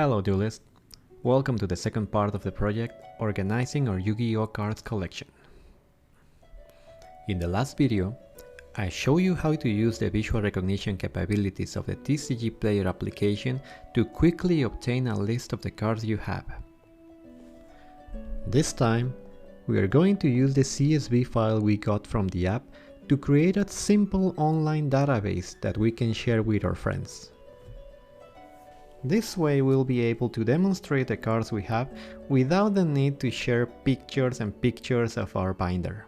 Hello Duelist, welcome to the second part of the project, organizing our Yu-Gi-Oh cards collection. In the last video, I showed you how to use the visual recognition capabilities of the TCG Player application to quickly obtain a list of the cards you have. This time, we are going to use the CSV file we got from the app to create a simple online database that we can share with our friends. This way we'll be able to demonstrate the cards we have without the need to share pictures and pictures of our binder.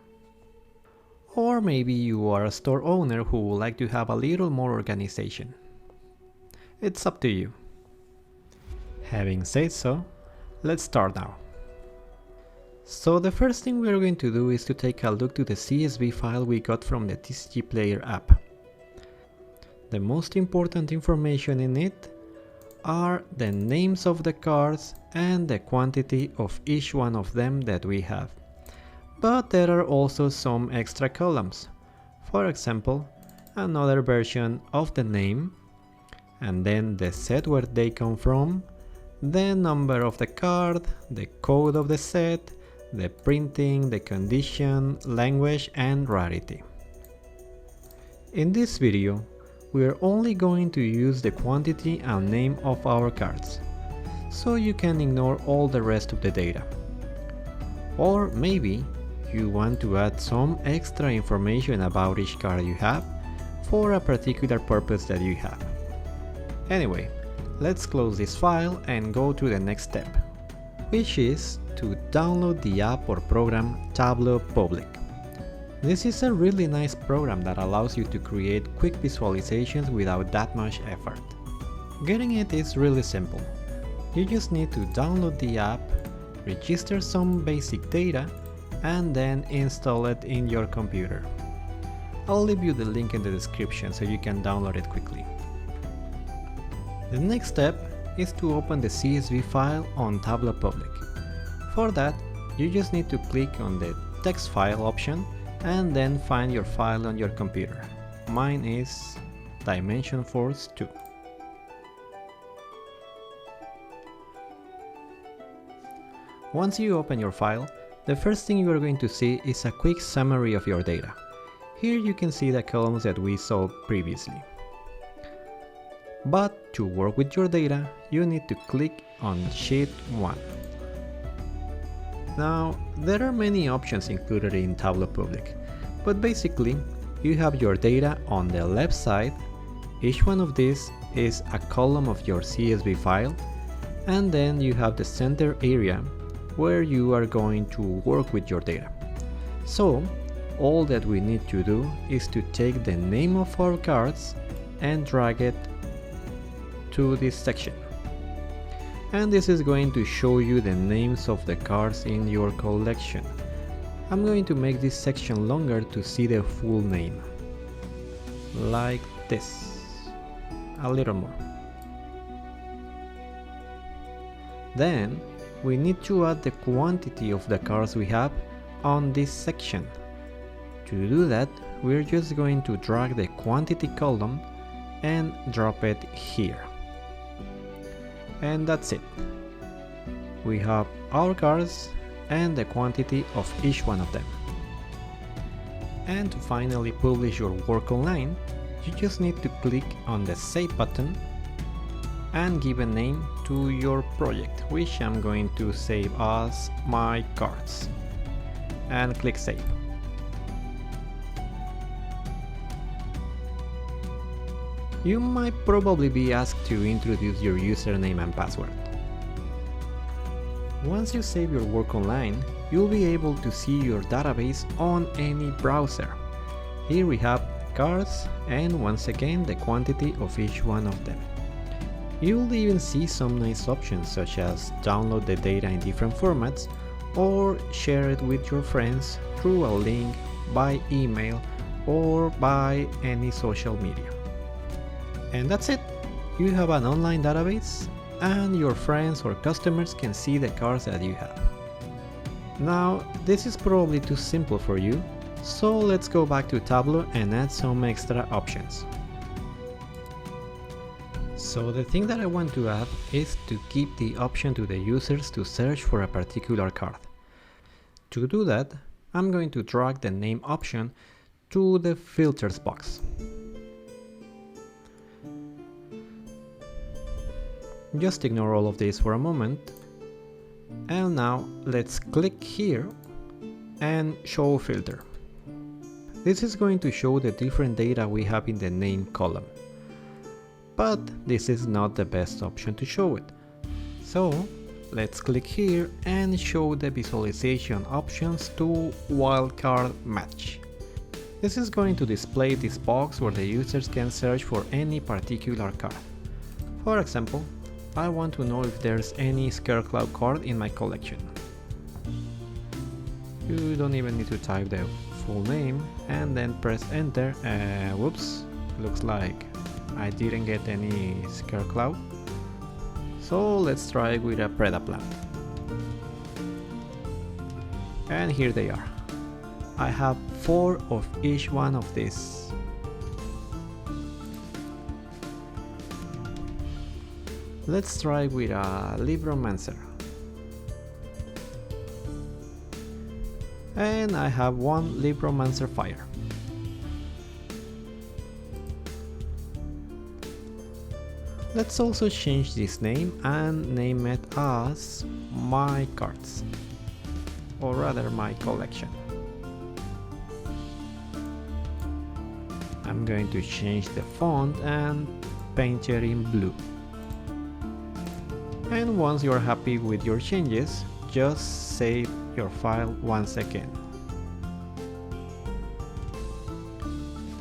Or maybe you are a store owner who would like to have a little more organization. It's up to you. Having said so, let's start now. So the first thing we are going to do is to take a look to the CSV file we got from the TCG Player app. The most important information in it are the names of the cards and the quantity of each one of them that we have. But there are also some extra columns. For example, another version of the name, and then the set where they come from, the number of the card, the code of the set, the printing, the condition, language, and rarity. In this video, we are only going to use the quantity and name of our cards, so you can ignore all the rest of the data. Or maybe you want to add some extra information about each card you have for a particular purpose that you have. Anyway, let's close this file and go to the next step, which is to download the app or program Tableau Public. This is a really nice program that allows you to create quick visualizations without that much effort. Getting it is really simple. You just need to download the app, register some basic data, and then install it in your computer. I'll leave you the link in the description so you can download it quickly. The next step is to open the CSV file on Tableau Public. For that, you just need to click on the text file option and then find your file on your computer. Mine is Dimension Force 2. Once you open your file, the first thing you are going to see is a quick summary of your data. Here you can see the columns that we saw previously. But to work with your data, you need to click on Sheet 1. Now, there are many options included in Tableau Public, but basically, you have your data on the left side. Each one of these is a column of your CSV file, and then you have the center area where you are going to work with your data. So, all that we need to do is to take the name of our cards and drag it to this section. And this is going to show you the names of the cards in your collection. I'm going to make this section longer to see the full name. Like this. A little more. Then, we need to add the quantity of the cards we have on this section. To do that, we're just going to drag the quantity column and drop it here. And that's it. We have our cards and the quantity of each one of them. And to finally publish your work online, you just need to click on the Save button and give a name to your project, which I'm going to save as My Cards. And click Save. You might probably be asked to introduce your username and password. Once you save your work online, you'll be able to see your database on any browser. Here we have cards and once again the quantity of each one of them. You'll even see some nice options such as download the data in different formats or share it with your friends through a link, by email, or by any social media. And that's it! You have an online database, and your friends or customers can see the cards that you have. Now, this is probably too simple for you, so let's go back to Tableau and add some extra options. So the thing that I want to add is to give the option to the users to search for a particular card. To do that, I'm going to drag the name option to the filters box. Just ignore all of this for a moment. And now let's click here and show filter. This is going to show the different data we have in the name column. But this is not the best option to show it. So let's click here and show the visualization options to wildcard match. This is going to display this box where the users can search for any particular card. For example, I want to know if there's any Scarecrow card in my collection. You don't even need to type the full name and then press enter. Whoops, looks like I didn't get any Scarecrow. So let's try with a Predaplant. And here they are. I have 4 of each one of these. Let's try with a Libromancer. And I have 1 Libromancer Fire. Let's also change this name and name it as My Cards, or rather my collection. I'm going to change the font and paint it in blue. And once you're happy with your changes, just save your file once again.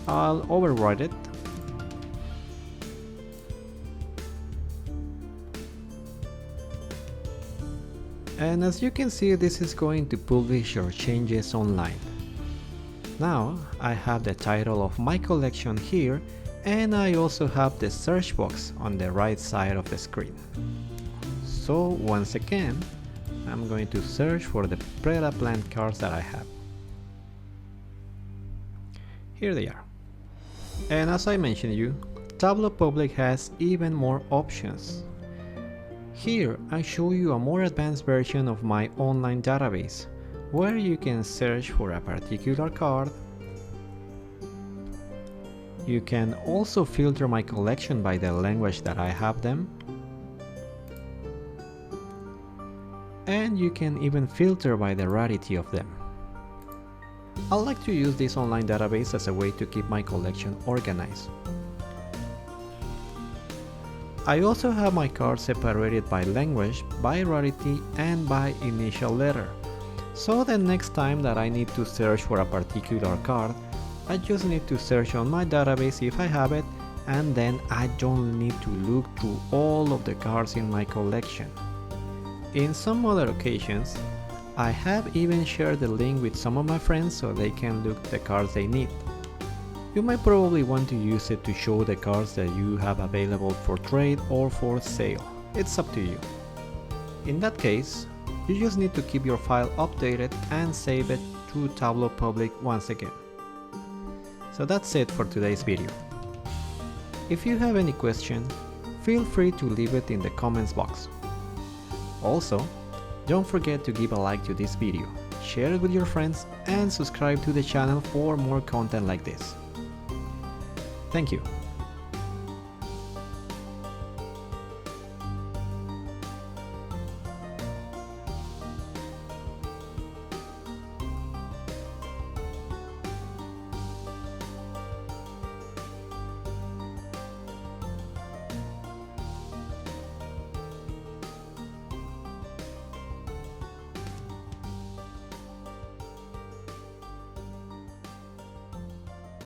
I'll overwrite it. And as you can see, this is going to publish your changes online. Now I have the title of my collection here, and I also have the search box on the right side of the screen. So once again, I'm going to search for the Predaplant cards that I have. Here they are. And as I mentioned you, Tableau Public has even more options. Here I show you a more advanced version of my online database, where you can search for a particular card. You can also filter my collection by the language that I have them. And you can even filter by the rarity of them. I like to use this online database as a way to keep my collection organized. I also have my cards separated by language, by rarity, and by initial letter. So the next time that I need to search for a particular card, I just need to search on my database if I have it, and then I don't need to look through all of the cards in my collection. In some other occasions, I have even shared the link with some of my friends so they can look the cards they need. You might probably want to use it to show the cards that you have available for trade or for sale. It's up to you. In that case, you just need to keep your file updated and save it to Tableau Public once again. So that's it for today's video. If you have any question, feel free to leave it in the comments box. Also, don't forget to give a like to this video, share it with your friends, and subscribe to the channel for more content like this. Thank you.